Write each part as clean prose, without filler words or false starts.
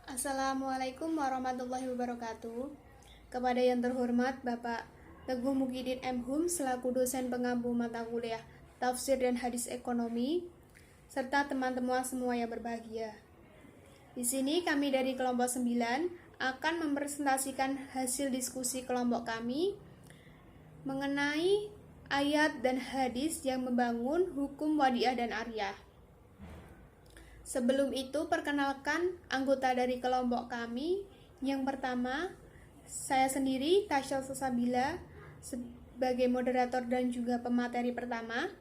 Assalamualaikum warahmatullahi wabarakatuh. Kepada yang terhormat Bapak Teguh Mukidin M. Hum selaku dosen pengampu mata kuliah Tafsir dan Hadis Ekonomi, serta teman-teman semua yang berbahagia. Di sini kami dari kelompok 9 akan mempresentasikan hasil diskusi kelompok kami mengenai ayat dan hadis yang membangun hukum wadiah dan ariyah. Sebelum itu, perkenalkan anggota dari kelompok kami. Yang pertama, saya sendiri, Tasya Sosabila, sebagai moderator dan juga pemateri pertama.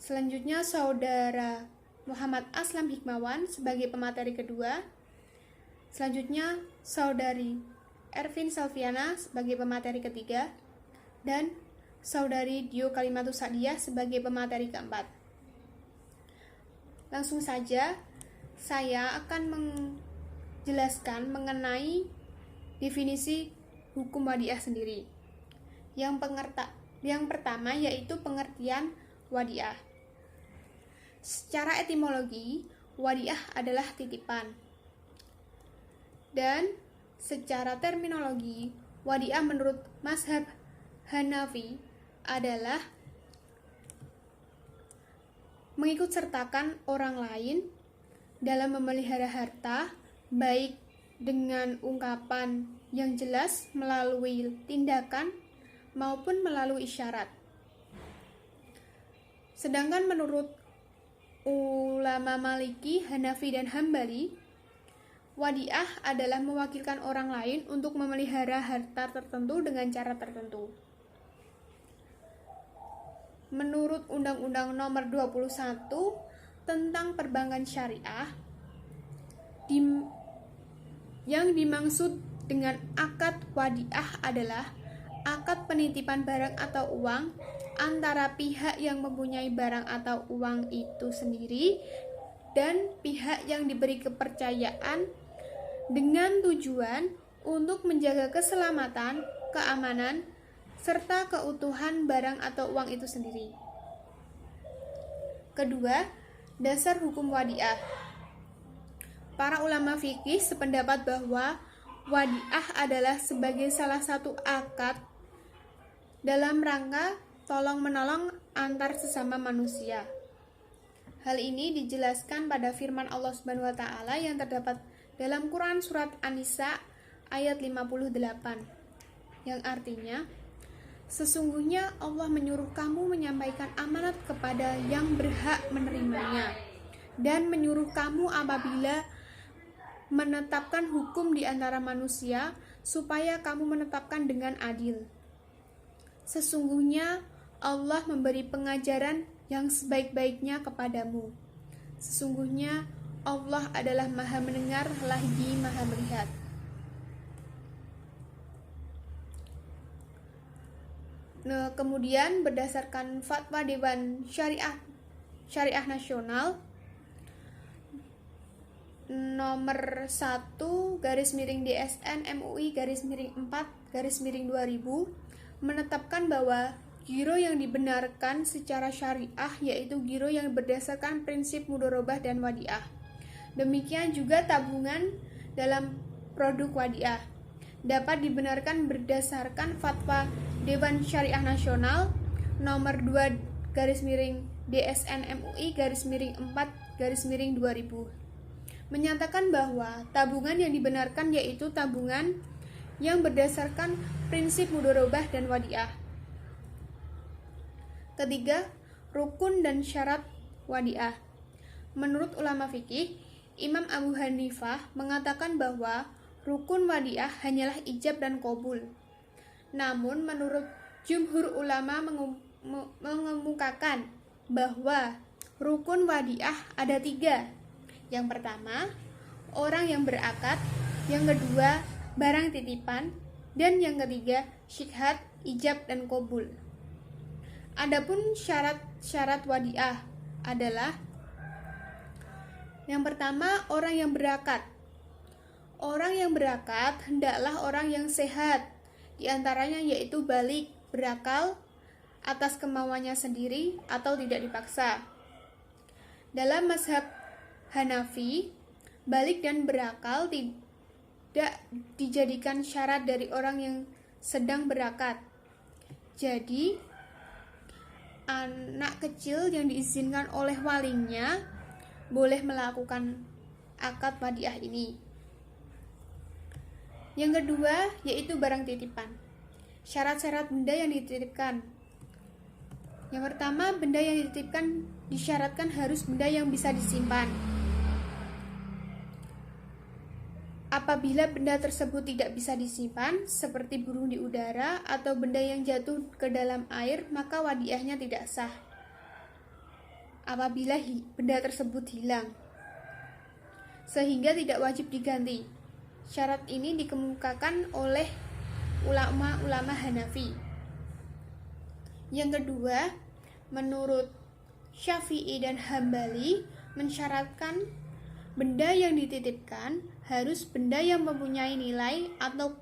Selanjutnya, Saudara Muhammad Aslam Hikmawan sebagai pemateri kedua. Selanjutnya, Saudari Ervin Salviana sebagai pemateri ketiga. Dan Saudari Dio Kalimatus Sa'diyah sebagai pemateri keempat. Langsung saja, saya akan menjelaskan mengenai definisi hukum wadiah sendiri. Yang pertama yaitu pengertian wadiah. Secara etimologi, wadiah adalah titipan. Dan secara terminologi, wadiah menurut mazhab Hanafi adalah mengikut sertakan orang lain dalam memelihara harta, baik dengan ungkapan yang jelas melalui tindakan maupun melalui isyarat. Sedangkan menurut ulama Maliki, Hanafi, dan Hambali, wadiah adalah mewakilkan orang lain untuk memelihara harta tertentu dengan cara tertentu. Menurut Undang-Undang Nomor 21 tentang Perbankan Syariah, yang dimaksud dengan akad wadiah adalah akad penitipan barang atau uang antara pihak yang mempunyai barang atau uang itu sendiri dan pihak yang diberi kepercayaan dengan tujuan untuk menjaga keselamatan, keamanan, serta keutuhan barang atau uang itu sendiri. Kedua, dasar hukum wadiah. Para ulama fikih sependapat bahwa wadiah adalah sebagai salah satu akad dalam rangka tolong-menolong antar sesama manusia. Hal ini dijelaskan pada firman Allah Subhanahu wa taala yang terdapat dalam Quran surat An-Nisa ayat 58, yang artinya, sesungguhnya Allah menyuruh kamu menyampaikan amanat kepada yang berhak menerimanya dan menyuruh kamu apabila menetapkan hukum di antara manusia supaya kamu menetapkan dengan adil. Sesungguhnya Allah memberi pengajaran yang sebaik-baiknya kepadamu. Sesungguhnya Allah adalah Maha mendengar lagi Maha melihat. Kemudian berdasarkan fatwa Dewan Syariah Nasional nomor 1 /DSN MUI /4 menetapkan bahwa giro yang dibenarkan secara syariah yaitu giro yang berdasarkan prinsip mudharabah dan wadiah. Demikian juga tabungan dalam produk wadiah dapat dibenarkan berdasarkan fatwa Dewan Syariah Nasional nomor 2 /DSN MUI /4 menyatakan bahwa tabungan yang dibenarkan yaitu tabungan yang berdasarkan prinsip mudharabah dan wadiah. Ketiga, rukun dan syarat wadiah. Menurut ulama fikih, Imam Abu Hanifah mengatakan bahwa rukun wadiah hanyalah ijab dan qabul. Namun menurut jumhur ulama mengemukakan bahwa rukun wadiah ada 3. Yang pertama, orang yang berakad. Yang kedua, barang titipan. Dan yang ketiga, syikhad, ijab, dan qabul. Adapun syarat wadiah adalah yang pertama, orang yang berakad. Orang yang berakad hendaklah orang yang sehat, di antaranya yaitu balik, berakal, atas kemauannya sendiri atau tidak dipaksa. Dalam mazhab Hanafi, Balik dan berakal tidak dijadikan syarat dari orang yang sedang berakad. Jadi, anak kecil yang diizinkan oleh walinya boleh melakukan akad wadiah ini. Yang kedua, yaitu barang titipan. Syarat-syarat benda yang dititipkan. Yang pertama, benda yang dititipkan disyaratkan harus benda yang bisa disimpan. Apabila benda tersebut tidak bisa disimpan, seperti burung di udara atau benda yang jatuh ke dalam air, maka wadiahnya tidak sah. Apabila benda tersebut hilang, sehingga tidak wajib diganti. Syarat ini dikemukakan oleh ulama-ulama Hanafi. Yang kedua, menurut Syafi'i dan Hambali mensyaratkan benda yang dititipkan harus benda yang mempunyai nilai atau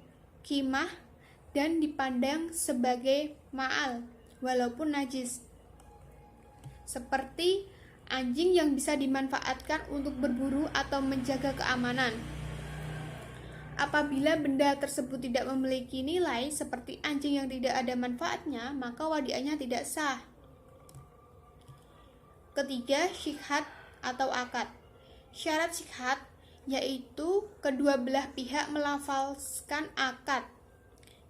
qimah dan dipandang sebagai ma'al walaupun najis. Seperti anjing yang bisa dimanfaatkan untuk berburu atau menjaga keamanan. Apabila benda tersebut tidak memiliki nilai seperti anjing yang tidak ada manfaatnya, maka wadiahnya tidak sah. Ketiga, syikhat atau akad. Syarat syikhat yaitu kedua belah pihak melafalkan akad,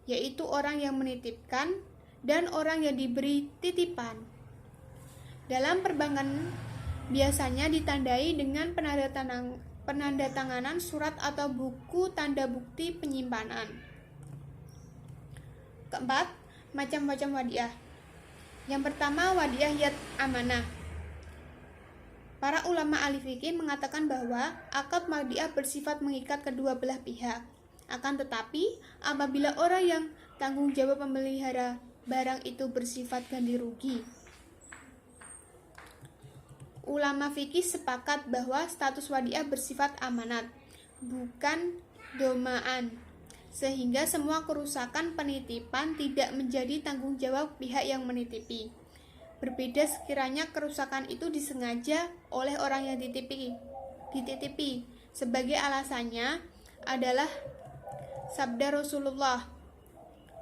yaitu orang yang menitipkan dan orang yang diberi titipan. Dalam perbankan biasanya ditandai dengan penandatanganan surat atau buku tanda bukti penyimpanan. Keempat, macam-macam wadiah. Yang pertama, wadiah yad amanah. Para ulama ahli fikih mengatakan bahwa akad wadiah bersifat mengikat kedua belah pihak. Akan tetapi, apabila orang yang tanggung jawab memelihara barang itu bersifat ganti rugi, ulama fikih sepakat bahwa status wadiah bersifat amanat, bukan domaan, sehingga semua kerusakan penitipan tidak menjadi tanggung jawab pihak yang menitipi. Berbeda sekiranya kerusakan itu disengaja oleh orang yang dititipi. Sebagai alasannya adalah sabda Rasulullah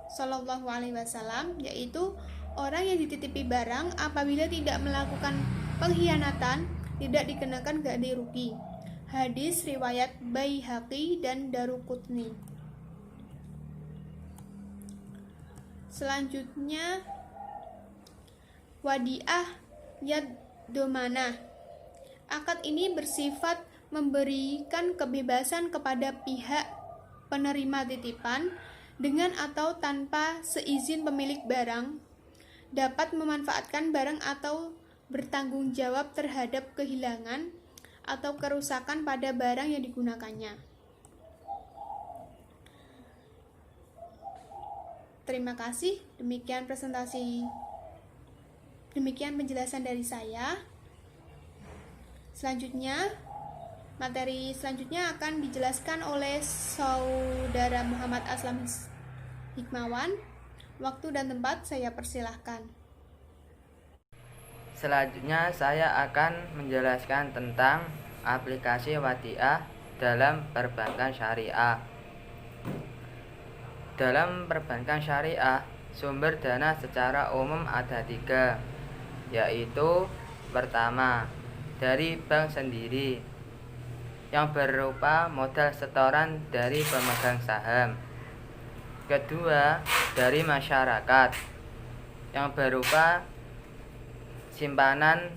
Shallallahu Alaihi Wasallam, yaitu orang yang dititipi barang apabila tidak melakukan pengkhianatan tidak dikenakan ganti rugi. Hadis riwayat Baihaqi dan Daruqutni. Selanjutnya, wadiah yad domanah. Akad ini bersifat memberikan kebebasan kepada pihak penerima titipan dengan atau tanpa seizin pemilik barang dapat memanfaatkan barang atau bertanggung jawab terhadap kehilangan atau kerusakan pada barang yang digunakannya. Terima kasih, demikian penjelasan dari saya. Materi selanjutnya akan dijelaskan oleh Saudara Muhammad Aslam Hikmawan. Waktu dan tempat saya persilahkan. Selanjutnya saya akan menjelaskan tentang aplikasi wadiah dalam perbankan syariah. Dalam perbankan syariah, sumber dana secara umum ada 3, yaitu pertama, dari bank sendiri yang berupa modal setoran dari pemegang saham. Kedua, dari masyarakat yang berupa simpanan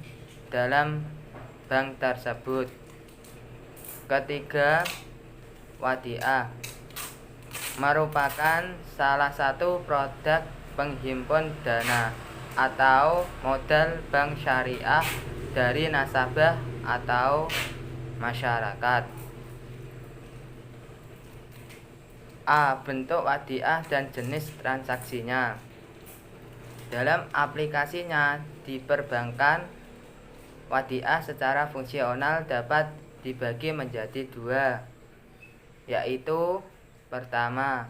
dalam bank tersebut. Ketiga, wadiah merupakan salah satu produk penghimpun dana atau modal bank syariah dari nasabah atau masyarakat. A. Bentuk wadiah dan jenis transaksinya. Dalam aplikasinya di perbankan, wadiah secara fungsional dapat dibagi menjadi 2, yaitu pertama,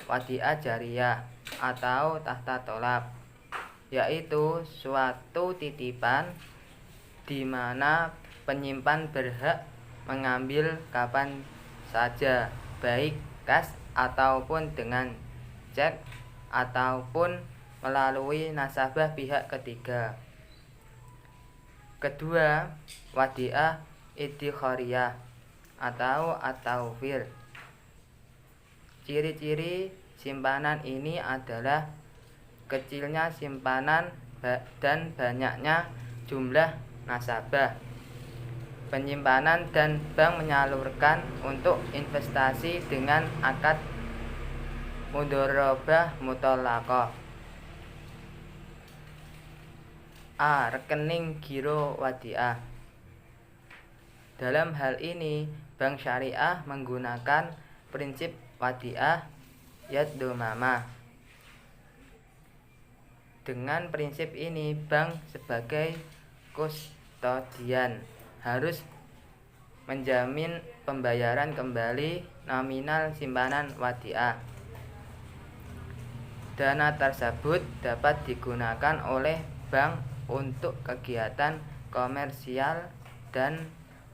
wadiah jariyah atau tahta tolab, yaitu suatu titipan di mana penyimpan berhak mengambil kapan saja, baik kas ataupun dengan cek ataupun melalui nasabah pihak ketiga. Kedua, wadiah idkhariyah atau at-tawfir. Ciri-ciri simpanan ini adalah kecilnya simpanan dan banyaknya jumlah nasabah. Penyimpanan dan bank menyalurkan untuk investasi dengan akad mudharabah muthalaqah. A. Rekening giro wadiah. Dalam hal ini, bank syariah menggunakan prinsip wadiah yaddomamah. Dengan prinsip ini, bank sebagai kustodian harus menjamin pembayaran kembali nominal simpanan wadiah. Dana tersebut dapat digunakan oleh bank untuk kegiatan komersial dan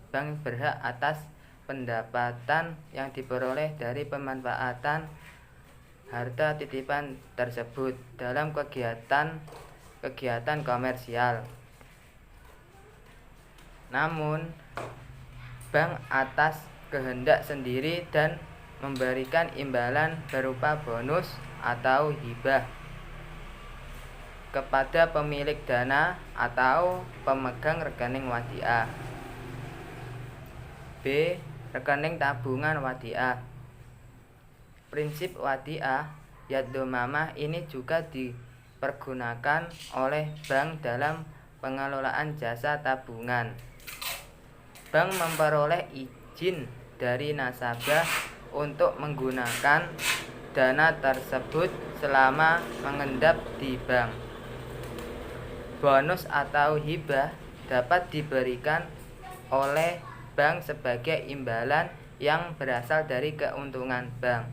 bank berhak atas pendapatan yang diperoleh dari pemanfaatan harta titipan tersebut dalam kegiatan komersial. Namun, bank atas kehendak sendiri dan memberikan imbalan berupa bonus atau hibah kepada pemilik dana atau pemegang rekening wadiah. B. Rekening tabungan wadiah. Prinsip wadiah yaddomamah ini juga dipergunakan oleh bank dalam pengelolaan jasa tabungan. Bank memperoleh izin dari nasabah untuk menggunakan dana tersebut selama mengendap di bank. Bonus atau hibah dapat diberikan oleh bank sebagai imbalan yang berasal dari keuntungan bank.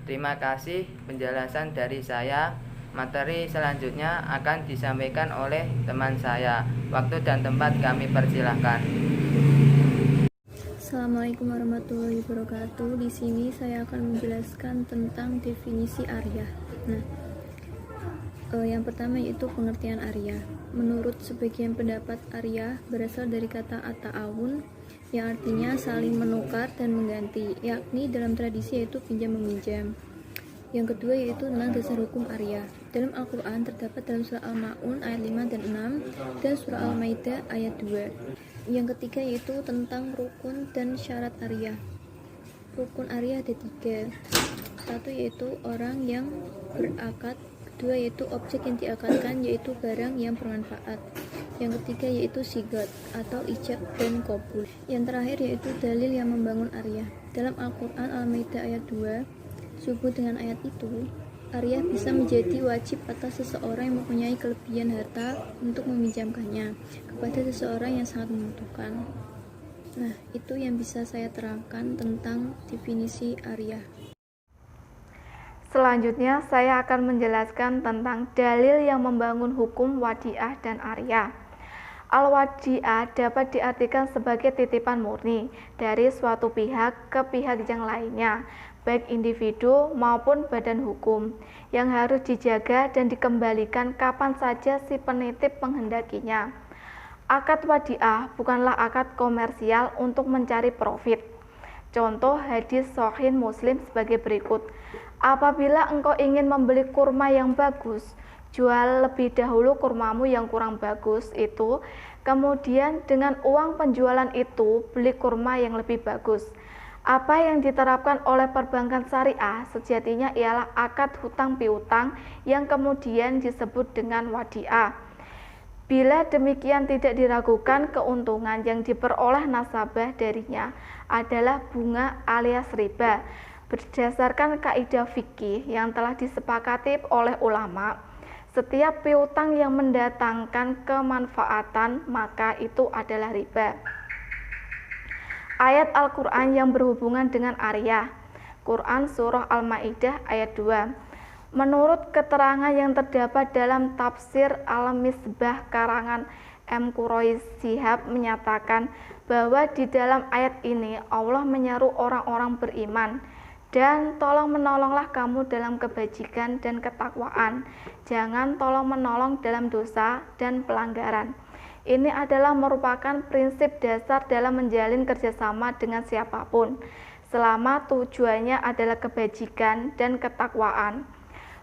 Terima kasih penjelasan dari saya. Materi selanjutnya akan disampaikan oleh teman saya. Waktu dan tempat kami persilahkan. Assalamualaikum warahmatullahi wabarakatuh. Di sini saya akan menjelaskan tentang definisi ariyah. Yang pertama yaitu pengertian ariyah. Menurut sebagian pendapat, ariyah berasal dari kata at-ta'awun yang artinya saling menukar dan mengganti, yakni dalam tradisi yaitu pinjam meminjam. Yang kedua yaitu tentang dasar hukum ariyah. Dalam Al-Quran terdapat dalam surah Al-Ma'un ayat 5 dan 6 dan surah Al-Maidah ayat 2. Yang ketiga yaitu tentang rukun dan syarat ariyah. Rukun ariyah ada 3. Satu yaitu orang yang berakad, kedua yaitu objek yang diakadkan yaitu barang yang bermanfaat, yang ketiga yaitu sigat atau ijab dan qabul, yang terakhir yaitu dalil yang membangun ariyah. Dalam Al-Quran Al-Maidah ayat 2 disebut dengan ayat itu, ariyah bisa menjadi wajib atas seseorang yang mempunyai kelebihan harta untuk meminjamkannya kepada seseorang yang sangat membutuhkan. Itu yang bisa saya terangkan tentang definisi ariyah. Selanjutnya saya akan menjelaskan tentang dalil yang membangun hukum wadiah dan ariyah. Al-wadiah dapat diartikan sebagai titipan murni dari suatu pihak ke pihak yang lainnya, baik individu maupun badan hukum, yang harus dijaga dan dikembalikan kapan saja si penitip menghendakinya. Akad wadiah bukanlah akad komersial untuk mencari profit. Contoh hadis Sahih Muslim sebagai berikut. Apabila engkau ingin membeli kurma yang bagus, jual lebih dahulu kurmamu yang kurang bagus itu, kemudian dengan uang penjualan itu beli kurma yang lebih bagus. Apa yang diterapkan oleh perbankan syariah sejatinya ialah akad hutang piutang yang kemudian disebut dengan wadiah. Bila demikian tidak diragukan, keuntungan yang diperoleh nasabah darinya adalah bunga alias riba. Berdasarkan kaidah fikih yang telah disepakati oleh ulama, setiap piutang yang mendatangkan kemanfaatan maka itu adalah riba. Ayat Al-Quran yang berhubungan dengan ariyah. Quran Surah Al-Maidah ayat 2. Menurut keterangan yang terdapat dalam tafsir Al-Misbah karangan M. Quraish Shihab menyatakan bahwa di dalam ayat ini Allah menyeru orang-orang beriman, dan tolong-menolonglah kamu dalam kebajikan dan ketakwaan, jangan tolong-menolong dalam dosa dan pelanggaran. Ini adalah merupakan prinsip dasar dalam menjalin kerjasama dengan siapapun, selama tujuannya adalah kebajikan dan ketakwaan.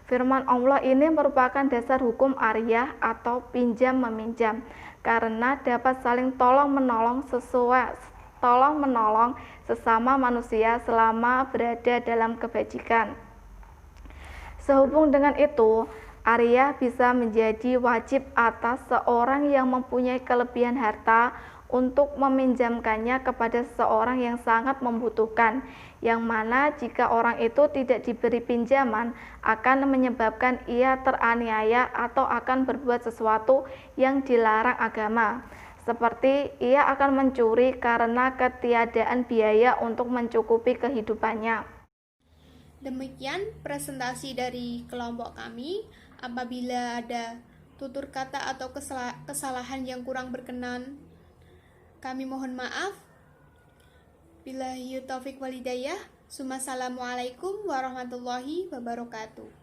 Firman Allah ini merupakan dasar hukum ariyah atau pinjam-meminjam, karena dapat saling tolong-menolong sesama manusia selama berada dalam kebajikan. Sehubung dengan itu, ariyah bisa menjadi wajib atas seorang yang mempunyai kelebihan harta untuk meminjamkannya kepada seseorang yang sangat membutuhkan, yang mana jika orang itu tidak diberi pinjaman akan menyebabkan ia teraniaya atau akan berbuat sesuatu yang dilarang agama, seperti ia akan mencuri karena ketiadaan biaya untuk mencukupi kehidupannya. Demikian presentasi dari kelompok kami. Apabila ada tutur kata atau kesalahan yang kurang berkenan, kami mohon maaf. Billahi taufik walhidayah. Assalamualaikum warahmatullahi wabarakatuh.